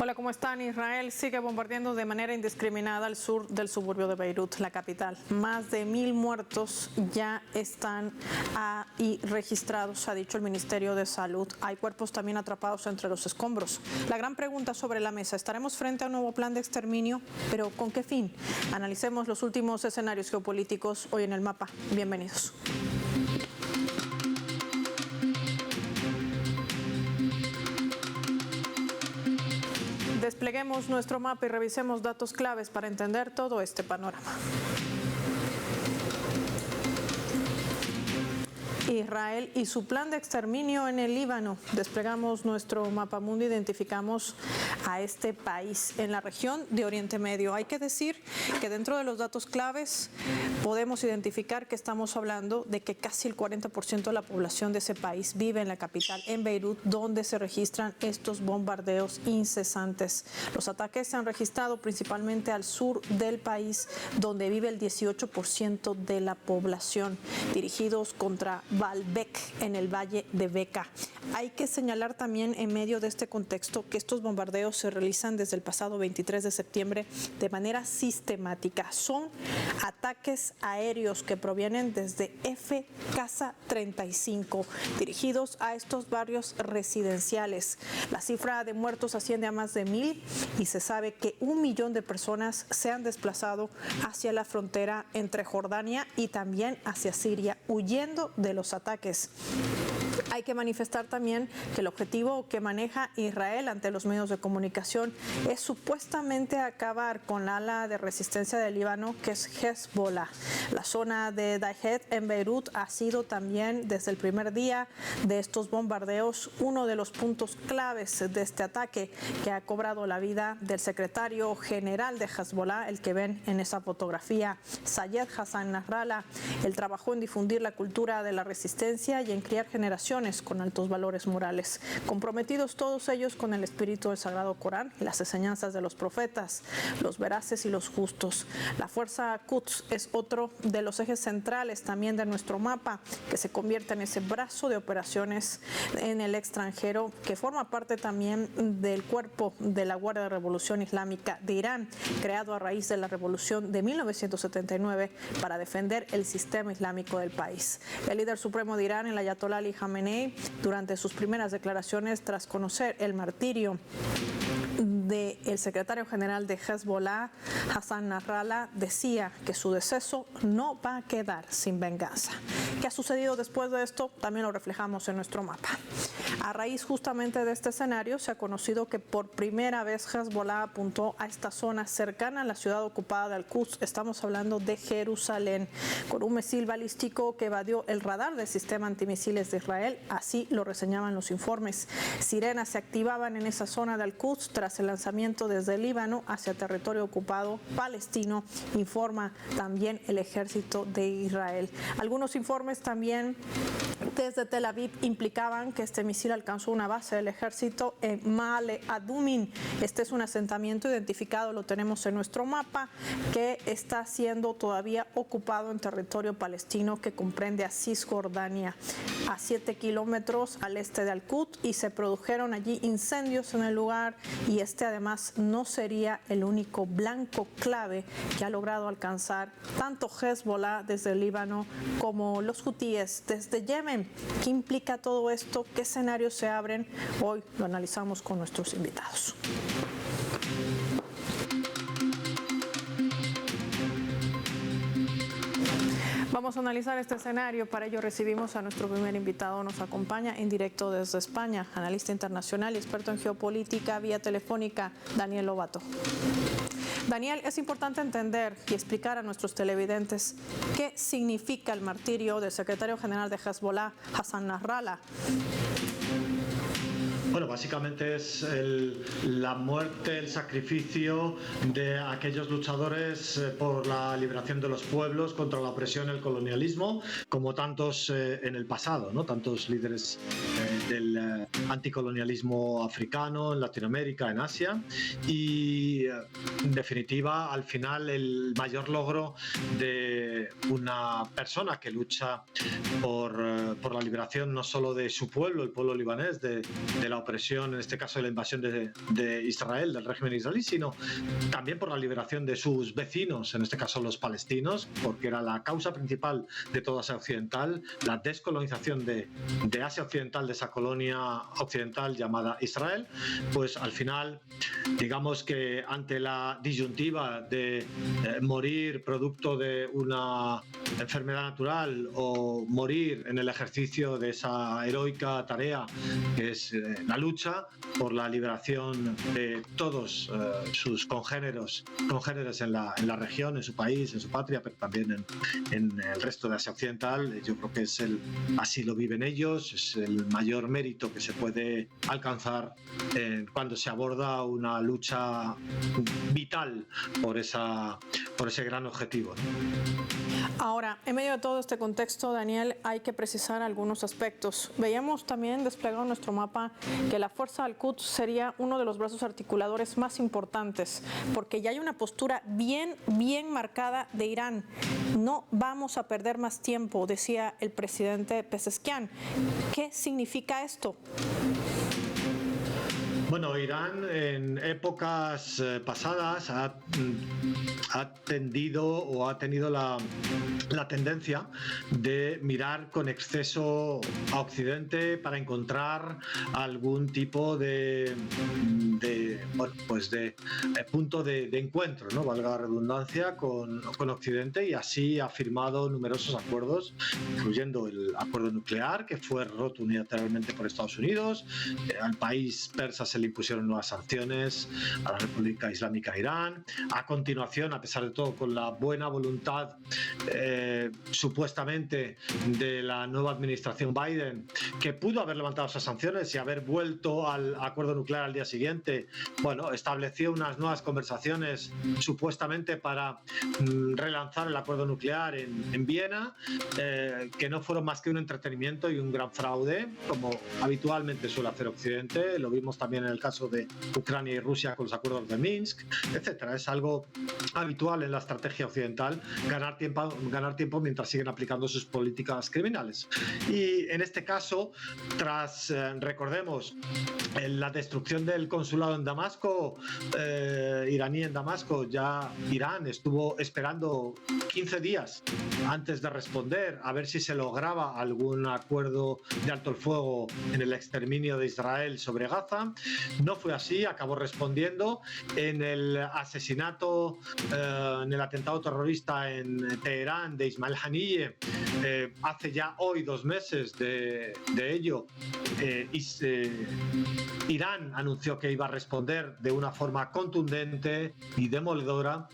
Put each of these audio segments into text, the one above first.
Hola, ¿cómo están? Israel sigue bombardeando de manera indiscriminada al sur del suburbio de Beirut, la capital. Más de 1.000 muertos ya están ahí registrados, ha dicho el Ministerio de Salud. Hay cuerpos también atrapados entre los escombros. La gran pregunta sobre la mesa: ¿estaremos frente a un nuevo plan de exterminio? ¿Pero con qué fin? Analicemos los últimos escenarios geopolíticos hoy en el mapa. Bienvenidos. Despleguemos nuestro mapa y revisemos datos claves para entender todo este panorama. Israel y su plan de exterminio en el Líbano. Desplegamos nuestro mapa mundo, identificamos a este país en la región de Oriente Medio. Hay que decir que dentro de los datos claves podemos identificar que estamos hablando de que casi el 40% de la población de ese país vive en la capital, en Beirut, donde se registran estos bombardeos incesantes. Los ataques se han registrado principalmente al sur del país, donde vive el 18% de la población, dirigidos contra Baalbek, en el valle de Bekaa. Hay que señalar también, en medio de este contexto, que estos bombardeos se realizan desde el pasado 23 de septiembre de manera sistemática. Son ataques aéreos que provienen desde Casa 35, dirigidos a estos barrios residenciales. La cifra de muertos asciende a más de 1.000 y se sabe que 1 millón de personas se han desplazado hacia la frontera entre Jordania y también hacia Siria, huyendo de los ataques. Hay que manifestar también que el objetivo que maneja Israel ante los medios de comunicación es supuestamente acabar con la ala de resistencia del Líbano, que es Hezbollah. La zona de Dahieh en Beirut ha sido también, desde el primer día de estos bombardeos, uno de los puntos claves de este ataque, que ha cobrado la vida del secretario general de Hezbollah, el que ven en esa fotografía, Sayed Hassan Nasrallah. Él trabajó en difundir la cultura de la resistencia y en criar generaciones con altos valores morales, comprometidos todos ellos con el espíritu del Sagrado Corán y las enseñanzas de los profetas, los veraces y los justos. La Fuerza Quds es otro de los ejes centrales también de nuestro mapa, que se convierte en ese brazo de operaciones en el extranjero, que forma parte también del cuerpo de la Guardia de Revolución Islámica de Irán, creado a raíz de la revolución de 1979 para defender el sistema islámico del país. El líder supremo de Irán, el Ayatollah Ali Khamenei, durante sus primeras declaraciones tras conocer el martirio del secretario general de Hezbollah, Hassan Nasrallah, decía que su deceso no va a quedar sin venganza. ¿Qué ha sucedido después de esto? También lo reflejamos en nuestro mapa. A raíz justamente de este escenario, se ha conocido que por primera vez Hezbollah apuntó a esta zona cercana a la ciudad ocupada de Al-Quds. Estamos hablando de Jerusalén, con un misil balístico que evadió el radar del sistema antimisiles de Israel. Así lo reseñaban los informes. Sirenas se activaban en esa zona de Al-Quds tras el lanzamiento desde el Líbano hacia territorio ocupado palestino, informa también el ejército de Israel. Algunos informes también desde Tel Aviv implicaban que este misil alcanzó una base del ejército en Ma'ale Adumin. Este es un asentamiento identificado, lo tenemos en nuestro mapa, que está siendo todavía ocupado en territorio palestino, que comprende a Cisjordania, a 7 kilómetros al este de Al-Quds, y se produjeron allí incendios en el lugar, y este además no sería el único blanco clave que ha logrado alcanzar tanto Hezbollah desde el Líbano como los hutíes desde Yemen. ¿Qué implica todo esto? ¿Qué escenarios se abren? Hoy lo analizamos con nuestros invitados. Vamos a analizar este escenario. Para ello recibimos a nuestro primer invitado. Nos acompaña en directo desde España, analista internacional y experto en geopolítica vía telefónica, Daniel Lobato. Daniel, es importante entender y explicar a nuestros televidentes qué significa el martirio del secretario general de Hezbollah, Hassan Nasrallah. Bueno, básicamente es la muerte, el sacrificio de aquellos luchadores por la liberación de los pueblos contra la opresión y el colonialismo, como tantos en el pasado, ¿no? Tantos líderes del anticolonialismo africano, en Latinoamérica, en Asia. Y en definitiva, al final, el mayor logro de una persona que lucha por por la liberación no solo de su pueblo, el pueblo libanés, de la opresión, en este caso de la invasión de Israel, del régimen israelí, sino también por la liberación de sus vecinos, en este caso los palestinos, porque era la causa principal de toda Asia Occidental, la descolonización de Asia Occidental, de esa colonia occidental llamada Israel. Pues al final, digamos que ante la disyuntiva de morir producto de una enfermedad natural o morir en el ejercicio de esa heroica tarea que es la lucha por la liberación de todos sus congéneres en la región, en su país, en su patria, pero también en el resto de Asia Occidental. Yo creo que así lo viven ellos, es el mayor mérito que se puede alcanzar cuando se aborda una lucha vital por ese gran objetivo, ¿no? Ahora, en medio de todo este contexto, Daniel, hay que precisar algunos aspectos. Veíamos también desplegado en nuestro mapa que la Fuerza Al-Quds sería uno de los brazos articuladores más importantes, porque ya hay una postura bien marcada de Irán. No vamos a perder más tiempo, decía el presidente Pezeshkian. ¿Qué significa esto? Bueno, Irán en épocas pasadas ha tendido o ha tenido la tendencia de mirar con exceso a Occidente para encontrar algún tipo de punto de encuentro, ¿no? Valga la redundancia, con Occidente, y así ha firmado numerosos acuerdos, incluyendo el acuerdo nuclear, que fue roto unilateralmente por Estados Unidos. Al país persa se le impusieron nuevas sanciones, a la República Islámica de Irán. A continuación, a pesar de todo, con la buena voluntad supuestamente de la nueva administración Biden, que pudo haber levantado esas sanciones y haber vuelto al acuerdo nuclear al día siguiente, bueno, estableció unas nuevas conversaciones supuestamente para relanzar el acuerdo nuclear en Viena, que no fueron más que un entretenimiento y un gran fraude, como habitualmente suele hacer Occidente. Lo vimos también en el caso de Ucrania y Rusia con los acuerdos de Minsk, etcétera. Es algo habitual en la estrategia occidental, ganar tiempo mientras siguen aplicando sus políticas criminales. Y en este caso, tras, recordemos, la destrucción del consulado en Damasco, iraní en Damasco, ya Irán estuvo esperando 15 días antes de responder a ver si se lograba algún acuerdo de alto el fuego en el exterminio de Israel sobre Gaza. No fue así, acabó respondiendo. En el asesinato, en el atentado terrorista en Teherán de Ismail Haniyeh, hace ya hoy 2 meses de ello, Irán anunció que iba a responder de una forma contundente y demoledora.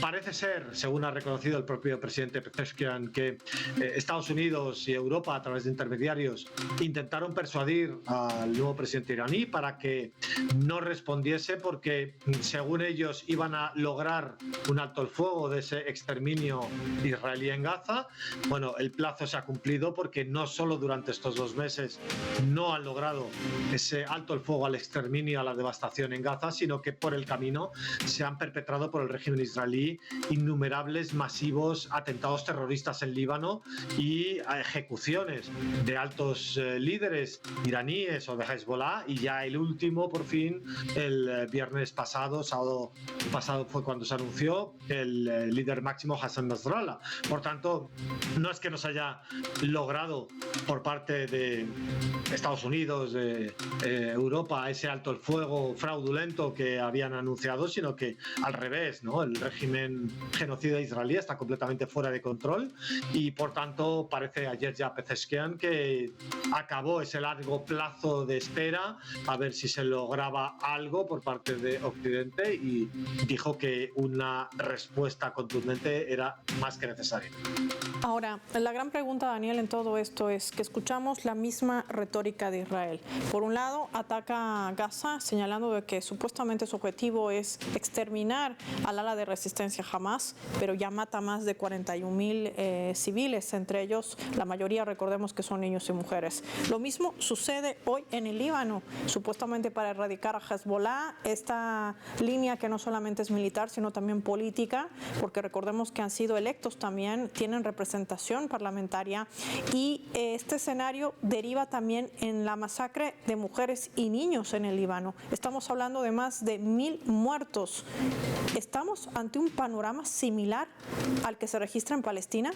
Parece ser, según ha reconocido el propio presidente Pezeshkian, que Estados Unidos y Europa, a través de intermediarios, intentaron persuadir al nuevo presidente iraní para que no respondiese, porque según ellos iban a lograr un alto el fuego de ese exterminio israelí en Gaza. Bueno, el plazo se ha cumplido, porque no solo durante estos 2 meses no han logrado ese alto el fuego al exterminio, a la devastación en Gaza, sino que por el camino se han perpetrado por el régimen israelí innumerables masivos atentados terroristas en Líbano y ejecuciones de altos líderes iraníes o de Hezbollah, y ya el último, por fin, el viernes pasado, sábado pasado, fue cuando se anunció el líder máximo Hassan Nasrallah. Por tanto, no es que nos haya logrado por parte de Estados Unidos, de Europa, ese alto el fuego fraudulento que habían anunciado, sino que al revés, ¿no? El régimen genocida israelí está completamente fuera de control, y por tanto parece ayer ya Pezeshkian que acabó ese largo plazo de espera a ver si se lograba algo por parte de Occidente, y dijo que una respuesta contundente era más que necesaria. Ahora, la gran pregunta, Daniel, en todo esto es que escuchamos la misma retórica de Israel. Por un lado, ataca a Gaza señalando de que supuestamente su objetivo es exterminar al ala de resistencia Hamas, pero ya mata más de 41,000 civiles, entre ellos la mayoría, recordemos que son niños y mujeres. Lo mismo sucede hoy en el Líbano, supuestamente para erradicar a Hezbollah, esta línea que no solamente solamente es militar, sino también política, porque recordemos que han sido electos también, tienen representación parlamentaria, y este escenario deriva también en la masacre de mujeres y niños en el Líbano. Estamos hablando de más de 1,000 muertos. ¿Estamos ante un panorama similar al que se registra en Palestina?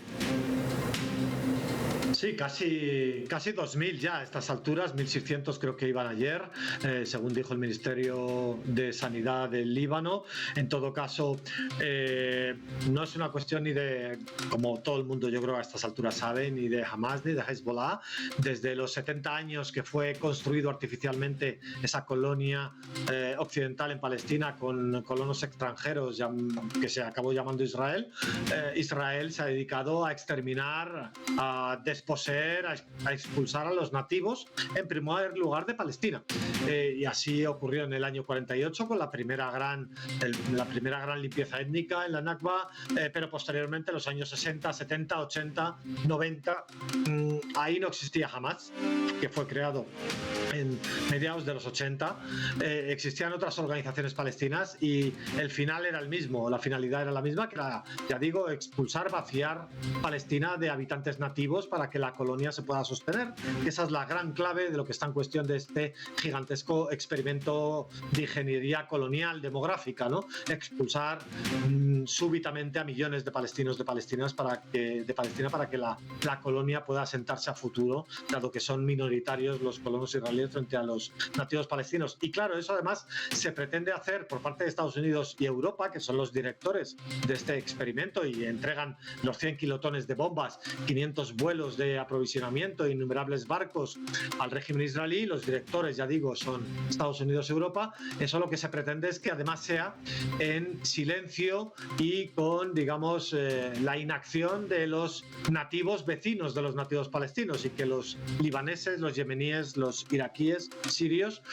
Sí, casi 2.000 ya a estas alturas, 1.600 creo que iban ayer, según dijo el Ministerio de Sanidad del Líbano. En todo caso, no es una cuestión ni de, como todo el mundo yo creo a estas alturas sabe, ni de Hamas ni de Hezbollah. Desde los 70 años que fue construido artificialmente esa colonia occidental en Palestina con colonos extranjeros que se acabó llamando Israel, Israel se ha dedicado a exterminar, a desposeer, a expulsar a los nativos, en primer lugar de Palestina. Y así ocurrió en el año 48 con la primera gran limpieza étnica en la Nakba, pero posteriormente en los años 60, 70, 80, 90, ahí no existía Hamas, que fue creado en mediados de los 80. Existían otras organizaciones palestinas y el final era el mismo, la finalidad era la misma, que era, ya digo, expulsar, vaciar Palestina de habitantes nativos para que la colonia se pueda sostener. Esa es la gran clave de lo que está en cuestión de este gigantesco experimento de ingeniería colonial demográfica, ¿no? Expulsar súbitamente a millones de palestinos de Palestina para que la colonia pueda asentarse a futuro, dado que son minoritarios los colonos israelíes frente a los nativos palestinos. Y claro, eso además se pretende hacer por parte de Estados Unidos y Europa, que son los directores de este experimento y entregan los 100 kilotones de bombas, 500 vuelos de aprovisionamiento e innumerables barcos al régimen israelí. Los directores, ya digo, son Estados Unidos y Europa. Eso lo que se pretende es que además sea en silencio y con, digamos, la inacción de los nativos vecinos de los nativos palestinos, y que los libaneses, los yemeníes, los iraquíes, sirios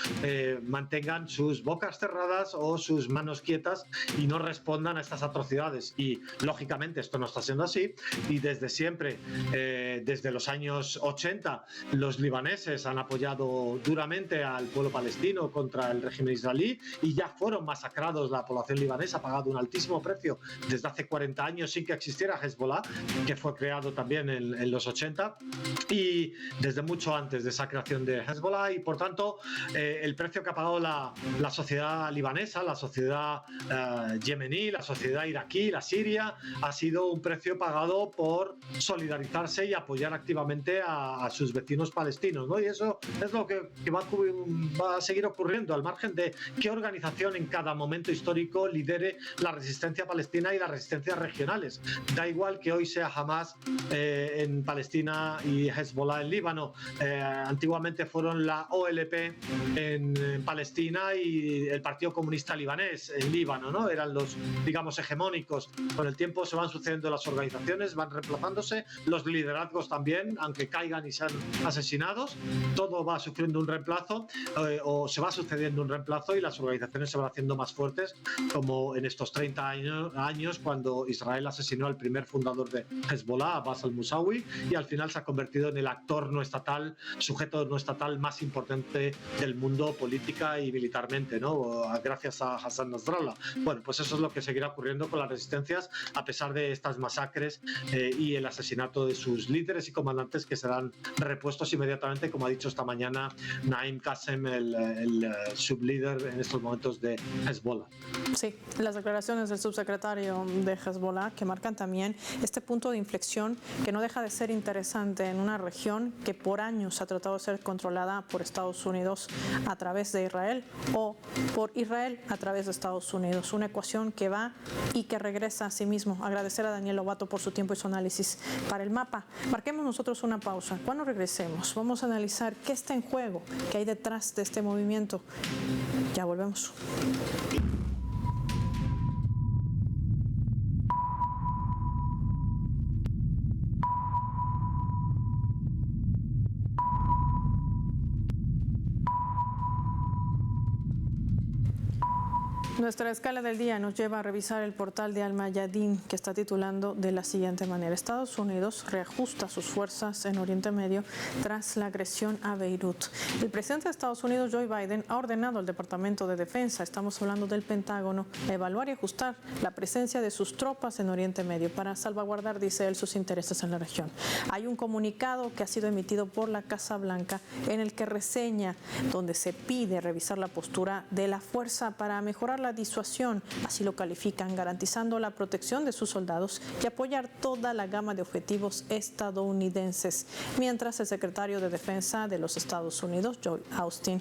mantengan sus bocas cerradas o sus manos quietas y no respondan a estas atrocidades. Y lógicamente esto no está siendo así, y desde siempre, desde los años 80, los libaneses han apoyado duramente al pueblo palestino contra el régimen israelí, y ya fueron masacrados. La población libanesa ha pagado un altísimo precio desde hace 40 años sin que existiera Hezbollah, que fue creado también en los 80, y desde mucho antes de esa creación de Hezbollah. Y por tanto, el precio que ha pagado la sociedad libanesa, la sociedad yemení, la sociedad iraquí, la siria, ha sido un precio pagado por solidarizarse y apoyar activamente a sus vecinos palestinos, ¿no? Y eso es lo que va a seguir ocurriendo, al margen de qué organización en cada momento histórico lidere la resistencia palestina y las resistencias regionales. Da igual que hoy sea Hamas en Palestina y Hezbollah en Líbano. Antiguamente fueron la OLP en Palestina y el Partido Comunista Libanés en Líbano, ¿no? Eran los, digamos, hegemónicos. Con el tiempo se van sucediendo las organizaciones, van reemplazándose, los liderazgos también, aunque caigan y sean asesinados, todo va sufriendo un reemplazo, o se va sucediendo un reemplazo, y las organizaciones se van haciendo más fuertes, como en estos 30 años cuando Israel asesinó al primer fundador de Hezbollah, Abbas al-Musawi, y al final se ha convertido en el actor no estatal, sujeto no estatal más importante del mundo política y militarmente, ¿no? Gracias a Hassan Nasrallah. Bueno, pues eso es lo que seguirá ocurriendo con las resistencias, a pesar de estas masacres y el asesinato de sus líderes y comandantes, que serán repuestos inmediatamente, como ha dicho esta mañana Naim Qassem, el sublíder en estos momentos de Hezbollah. Sí, las declaraciones del subsecretario de Hezbollah, que marcan también este punto de inflexión que no deja de ser interesante en una región que por años ha tratado de ser controlada por Estados Unidos a través de Israel, o por Israel a través de Estados Unidos. Una ecuación que va y que regresa a sí mismo. Agradecer a Daniel Lobato por su tiempo y su análisis para el mapa. Marquemos nosotros una pausa. Cuando regresemos, vamos a analizar qué está en juego, qué hay detrás de este movimiento. Ya volvemos. Nuestra escala del día nos lleva a revisar el portal de Al Mayadin, que está titulando de la siguiente manera: Estados Unidos reajusta sus fuerzas en Oriente Medio tras la agresión a Beirut. El presidente de Estados Unidos, Joe Biden, ha ordenado al Departamento de Defensa, estamos hablando del Pentágono, evaluar y ajustar la presencia de sus tropas en Oriente Medio para salvaguardar, dice él, sus intereses en la región. Hay un comunicado que ha sido emitido por la Casa Blanca en el que reseña, donde se pide revisar la postura de la fuerza para mejorar la disuasión, así lo califican, garantizando la protección de sus soldados y apoyar toda la gama de objetivos estadounidenses. Mientras el secretario de Defensa de los Estados Unidos, Lloyd Austin,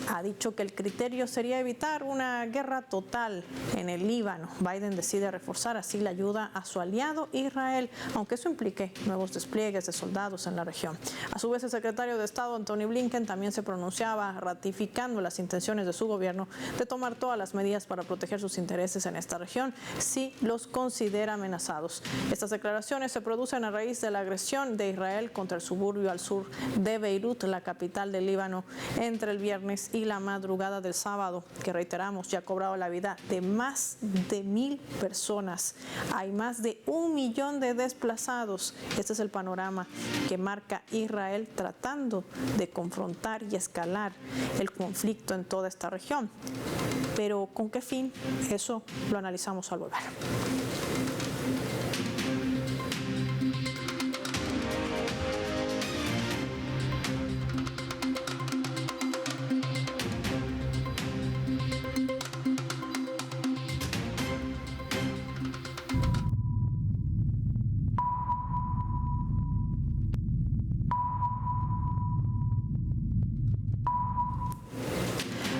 ha dicho que el criterio sería evitar una guerra total en el Líbano. Biden decide reforzar así la ayuda a su aliado Israel, aunque eso implique nuevos despliegues de soldados en la región. A su vez, el secretario de Estado, Antony Blinken, también se pronunciaba ratificando las intenciones de su gobierno de tomar todas las medidas para proteger sus intereses en esta región si los considera amenazados. Estas declaraciones se producen a raíz de la agresión de Israel contra el suburbio al sur de Beirut, la capital del Líbano, entre el viernes y la madrugada del sábado, que reiteramos ya ha cobrado la vida de más de 1,000 personas. Hay más de 1 millón de desplazados. Este es el panorama que marca Israel tratando de confrontar y escalar el conflicto en toda esta región. Pero ¿con qué fin? Eso lo analizamos al volver.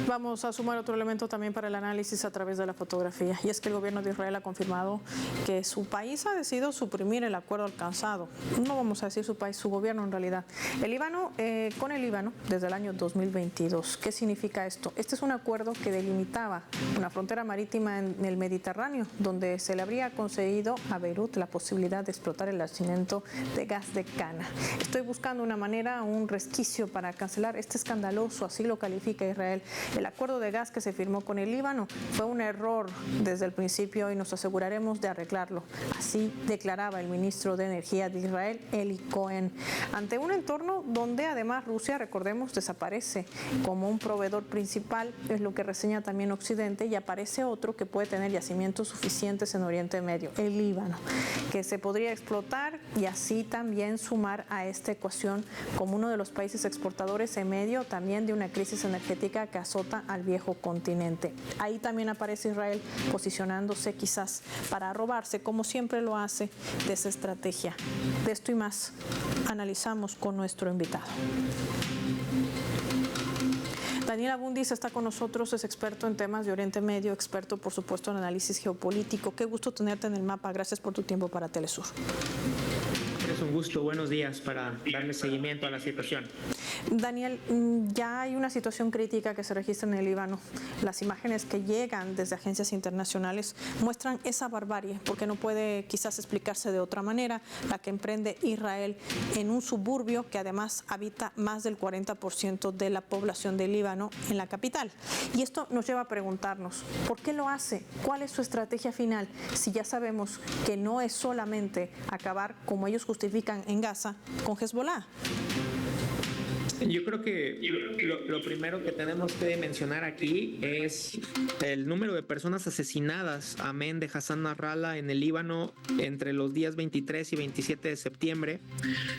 Vamos a sumar otro elemento también para el análisis a través de la fotografía, y es que el gobierno de Israel ha confirmado que su país ha decidido suprimir el acuerdo alcanzado. No vamos a decir su país, su gobierno en realidad. El Líbano, con el Líbano desde el año 2022. ¿Qué significa esto? Este es un acuerdo que delimitaba una frontera marítima en el Mediterráneo, donde se le habría concedido a Beirut la posibilidad de explotar el yacimiento de gas de Cana. Estoy buscando una manera, un resquicio para cancelar este escandaloso, así lo califica Israel. El acuerdo de gas que se firmó con el Líbano fue un error desde el principio y nos aseguraremos de arreglarlo. Así declaraba el ministro de Energía de Israel, Eli Cohen, ante un entorno donde además Rusia, recordemos, desaparece como un proveedor principal, es lo que reseña también Occidente, y aparece otro que puede tener yacimientos suficientes en Oriente Medio, el Líbano, que se podría explotar y así también sumar a esta ecuación como uno de los países exportadores en medio también de una crisis energética que azota al viejo continente. Ahí también aparece Israel posicionándose quizás para robarse, como siempre lo hace, de esa estrategia. De esto y más analizamos con nuestro invitado. Daniel Abundis está con nosotros, es experto en temas de Oriente Medio, experto por supuesto en análisis geopolítico. Qué gusto tenerte en el mapa, gracias por tu tiempo para Telesur. Es un gusto, buenos días, para darle seguimiento a la situación. Daniel, ya hay una situación crítica que se registra en el Líbano. Las imágenes que llegan desde agencias internacionales muestran esa barbarie, porque no puede quizás explicarse de otra manera, la que emprende Israel en un suburbio que además habita más del 40% de la población del Líbano en la capital. Y esto nos lleva a preguntarnos, ¿por qué lo hace? ¿Cuál es su estrategia final? Si ya sabemos que no es solamente acabar, como ellos justifican en Gaza, con Hezbollah. Yo creo que lo primero que tenemos que mencionar aquí es el número de personas asesinadas, amén, de Hassan Nasrallah en el Líbano entre los días 23 y 27 de septiembre.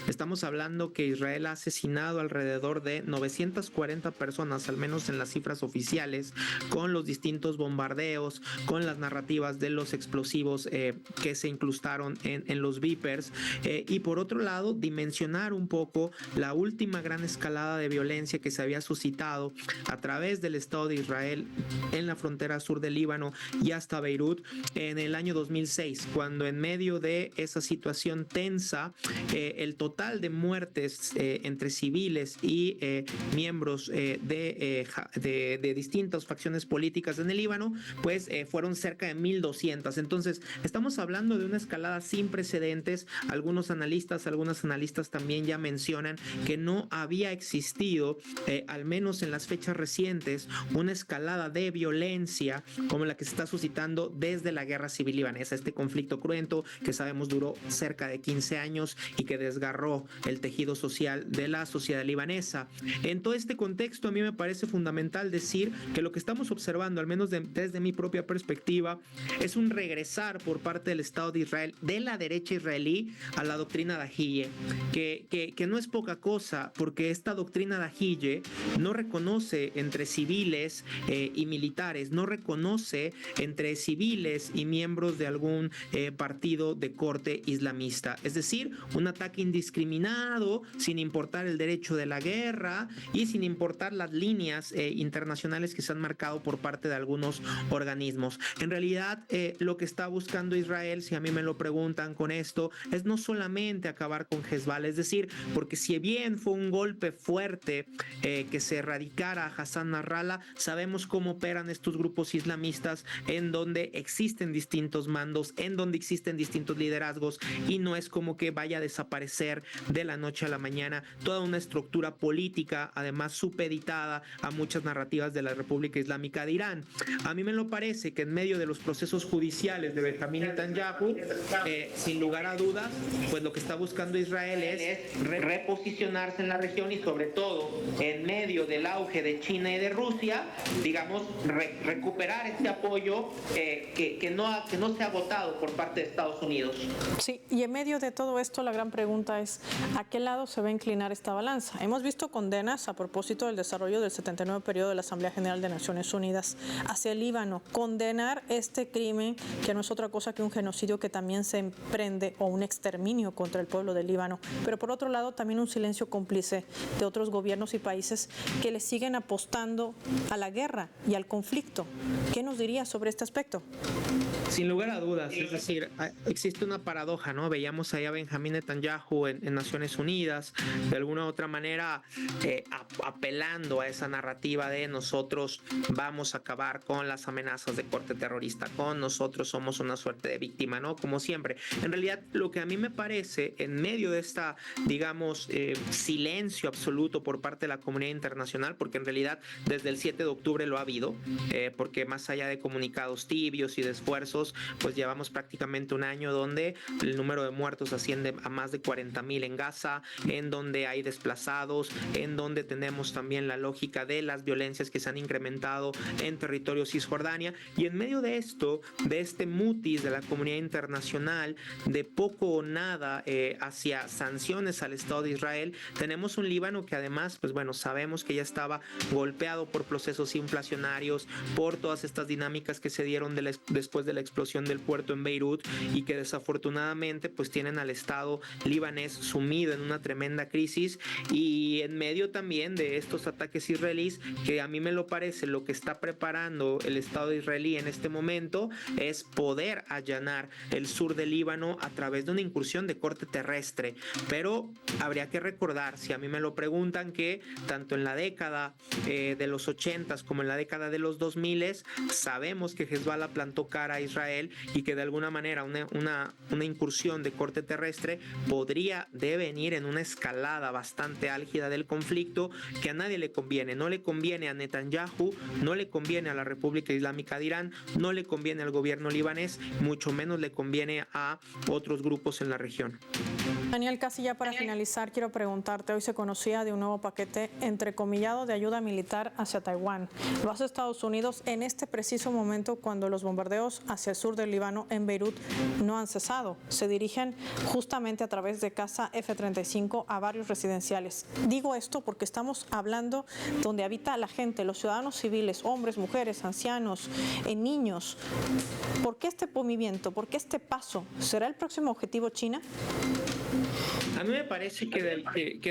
Estamos hablando que Israel ha asesinado alrededor de 940 personas, al menos en las cifras oficiales, con los distintos bombardeos, con las narrativas de los explosivos que se incrustaron en los Vipers. Y por otro lado, dimensionar un poco la última gran escalada de violencia que se había suscitado a través del Estado de Israel en la frontera sur del Líbano y hasta Beirut en el año 2006, cuando en medio de esa situación tensa, el total de muertes entre civiles y miembros de distintas facciones políticas en el Líbano, pues fueron cerca de 1,200. Entonces, estamos hablando de una escalada sin precedentes. Algunas analistas también ya mencionan que no había existido, al menos en las fechas recientes, una escalada de violencia como la que se está suscitando desde la guerra civil libanesa, este conflicto cruento que sabemos duró cerca de 15 años y que desgarró el tejido social de la sociedad libanesa. En todo este contexto, a mí me parece fundamental decir que lo que estamos observando, al menos desde mi propia perspectiva, es un regresar por parte del Estado de Israel, de la derecha israelí, a la doctrina Dahille, que no es poca cosa, porque esta doctrina Dahille no reconoce entre civiles y militares, no reconoce entre civiles y miembros de algún partido de corte islamista, es decir, un ataque indiscriminado, sin importar el derecho de la guerra y sin importar las líneas internacionales que se han marcado por parte de algunos organismos. En realidad, lo que está buscando Israel, si a mí me lo preguntan con esto, es no solamente acabar con Hezbollah, es decir, porque si bien fue un golpe fuerte que se erradicara a Hassan Nasrallah, sabemos cómo operan estos grupos islamistas, en donde existen distintos mandos, en donde existen distintos liderazgos, y no es como que vaya a desaparecer de la noche a la mañana toda una estructura política, además supeditada a muchas narrativas de la República Islámica de Irán. A mí me lo parece que en medio de los procesos judiciales de Benjamín Netanyahu, sin lugar a dudas, pues lo que está buscando Israel es reposicionarse en la región y sobre todo en medio del auge de China y de Rusia, digamos, recuperar este apoyo que no se ha votado por parte de Estados Unidos. Sí, y en medio de todo esto la gran pregunta es ¿a qué lado se va a inclinar esta balanza? Hemos visto condenas a propósito del desarrollo del 79 periodo de la Asamblea General de Naciones Unidas hacia el Líbano. Condenar este crimen, que no es otra cosa que un genocidio que también se emprende, o un exterminio contra el pueblo del Líbano. Pero por otro lado también un silencio cómplice de otros gobiernos y países que le siguen apostando a la guerra y al conflicto. ¿Qué nos diría sobre este aspecto? Sin lugar a dudas, es decir, existe una paradoja, ¿no? Veíamos ahí a Benjamín Netanyahu en Naciones Unidas, de alguna u otra manera apelando a esa narrativa de nosotros vamos a acabar con las amenazas de corte terrorista, con nosotros somos una suerte de víctima, ¿no? Como siempre. En realidad, lo que a mí me parece, en medio de esta, digamos, silencio absoluto por parte de la comunidad internacional, porque en realidad desde el 7 de octubre lo ha habido, porque más allá de comunicados tibios y de esfuerzos, pues llevamos prácticamente un año donde el número de muertos asciende a más de 40,000 en Gaza, en donde hay desplazados, en donde tenemos también la lógica de las violencias que se han incrementado en territorio Cisjordania, y en medio de esto, de este mutis de la comunidad internacional, de poco o nada hacia sanciones al Estado de Israel, tenemos un Líbano que además, pues bueno, sabemos que ya estaba golpeado por procesos inflacionarios, por todas estas dinámicas que se dieron después de la explosión del puerto en Beirut, y que desafortunadamente pues tienen al Estado libanés sumido en una tremenda crisis, y en medio también de estos ataques israelíes, que a mí me lo parece lo que está preparando el Estado israelí en este momento es poder allanar el sur del Líbano a través de una incursión de corte terrestre. Pero habría que recordar, si a mí me lo preguntan, que tanto en la década de los 80s como en la década de los 2000s sabemos que Hezbollah plantó cara a Israel, y que de alguna manera una incursión de corte terrestre podría devenir en una escalada bastante álgida del conflicto, que a nadie le conviene. No le conviene a Netanyahu, no le conviene a la República Islámica de Irán, no le conviene al gobierno libanés, mucho menos le conviene a otros grupos en la región. Daniel, casi ya para finalizar, quiero preguntarte, hoy se conocía de un nuevo paquete entrecomillado de ayuda militar hacia Taiwán. Lo hace Estados Unidos en este preciso momento, cuando los bombardeos hacia el sur del Líbano, en Beirut, no han cesado. Se dirigen justamente a través de caza F-35 a varios residenciales. Digo esto porque estamos hablando donde habita la gente, los ciudadanos civiles, hombres, mujeres, ancianos, niños. ¿Por qué este movimiento? ¿Por qué este paso? ¿Será el próximo objetivo China? A mí me parece que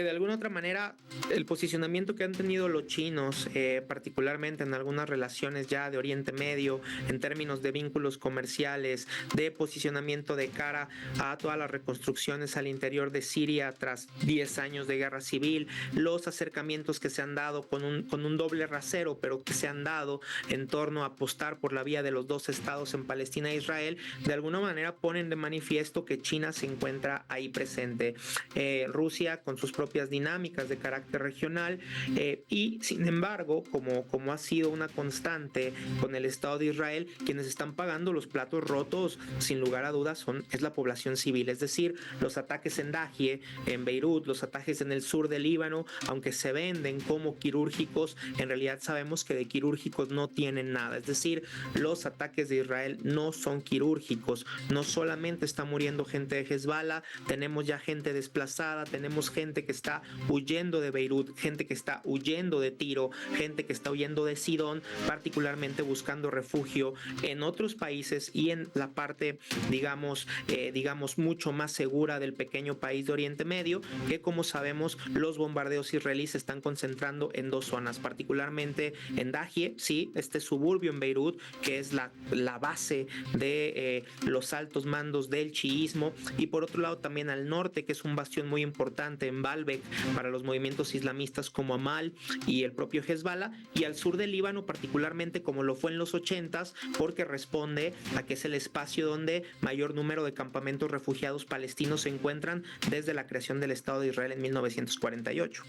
de alguna otra manera el posicionamiento que han tenido los chinos, particularmente en algunas relaciones ya de Oriente Medio, en términos de vínculos comerciales, de posicionamiento de cara a todas las reconstrucciones al interior de Siria tras 10 años de guerra civil, los acercamientos que se han dado con un doble rasero, pero que se han dado en torno a apostar por la vía de los dos estados en Palestina e Israel, de alguna manera ponen de manifiesto que China se encuentra ahí presente. Rusia con sus propias dinámicas de carácter regional, y sin embargo, como ha sido una constante con el Estado de Israel, quienes están pagando los platos rotos, sin lugar a dudas, es la población civil, es decir, los ataques en Dahie, en Beirut, los ataques en el sur del Líbano, aunque se venden como quirúrgicos, en realidad sabemos que de quirúrgicos no tienen nada, es decir, los ataques de Israel no son quirúrgicos, no solamente está muriendo gente de Hezbollah, tenemos ya gente desplazada, tenemos gente que está huyendo de Beirut, gente que está huyendo de Tiro, gente que está huyendo de Sidón, particularmente buscando refugio en otros países y en la parte, digamos, mucho más segura del pequeño país de Oriente Medio, que como sabemos los bombardeos israelíes se están concentrando en dos zonas, particularmente en Dahie, sí, este suburbio en Beirut, que es la base de los altos mandos del chiismo, y por otro lado también al norte, que es un bastión muy importante en Baalbek para los movimientos islamistas como Amal y el propio Hezbollah, y al sur del Líbano particularmente como lo fue en los 80s, porque responde a que es el espacio donde mayor número de campamentos refugiados palestinos se encuentran desde la creación del Estado de Israel en 1948.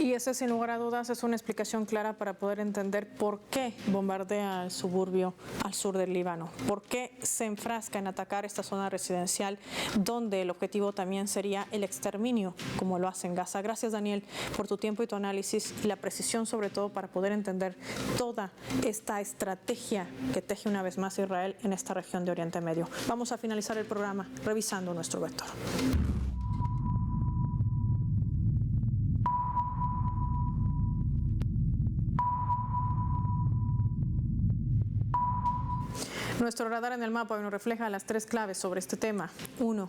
Y ese, sin lugar a dudas, es una explicación clara para poder entender por qué bombardea el suburbio al sur del Líbano, por qué se enfrasca en atacar esta zona residencial, donde el objetivo también sería el exterminio, como lo hace en Gaza. Gracias, Daniel, por tu tiempo y tu análisis y la precisión, sobre todo, para poder entender toda esta estrategia que teje una vez más Israel en esta región de Oriente Medio. Vamos a finalizar el programa revisando nuestro vector. Nuestro radar en el mapa nos refleja las tres claves sobre este tema. 1.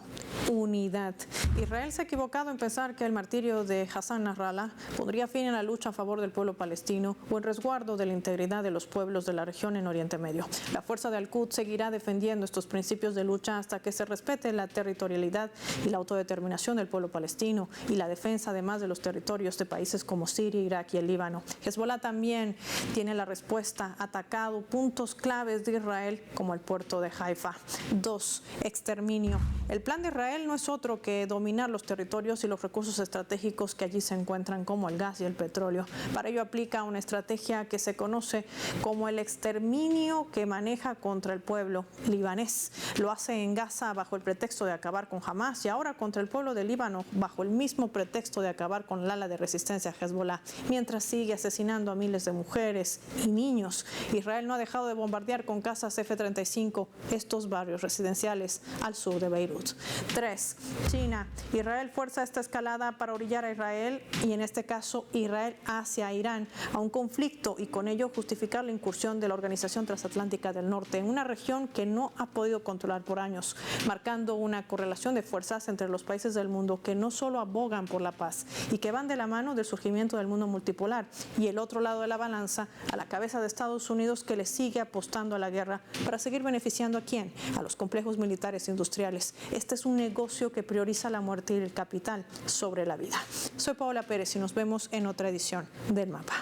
Unidad. Israel se ha equivocado en pensar que el martirio de Hassan Nasrallah pondría fin a la lucha a favor del pueblo palestino o en resguardo de la integridad de los pueblos de la región en Oriente Medio. La fuerza de Al-Quds seguirá defendiendo estos principios de lucha hasta que se respete la territorialidad y la autodeterminación del pueblo palestino y la defensa además de los territorios de países como Siria, Irak y el Líbano. Hezbollah también tiene la respuesta, atacado puntos claves de Israel como el puerto de Haifa. 2. Exterminio. El plan de Israel no es otro que dominar los territorios y los recursos estratégicos que allí se encuentran, como el gas y el petróleo. Para ello aplica una estrategia que se conoce como el exterminio que maneja contra el pueblo libanés. Lo hace en Gaza bajo el pretexto de acabar con Hamas y ahora contra el pueblo de Líbano bajo el mismo pretexto de acabar con el ala de resistencia Hezbollah, mientras sigue asesinando a miles de mujeres y niños. Israel no ha dejado de bombardear con cazas F-35 estos barrios residenciales al sur de Beirut. 3. China. Israel fuerza esta escalada para orillar a Israel y en este caso Israel hacia Irán a un conflicto y con ello justificar la incursión de la Organización Transatlántica del Norte en una región que no ha podido controlar por años, marcando una correlación de fuerzas entre los países del mundo que no solo abogan por la paz y que van de la mano del surgimiento del mundo multipolar y el otro lado de la balanza a la cabeza de Estados Unidos, que le sigue apostando a la guerra para seguir beneficiando a quién, a los complejos militares e industriales. Este es un negocio que prioriza la muerte y el capital sobre la vida. Soy Paola Pérez y nos vemos en otra edición del Mapa.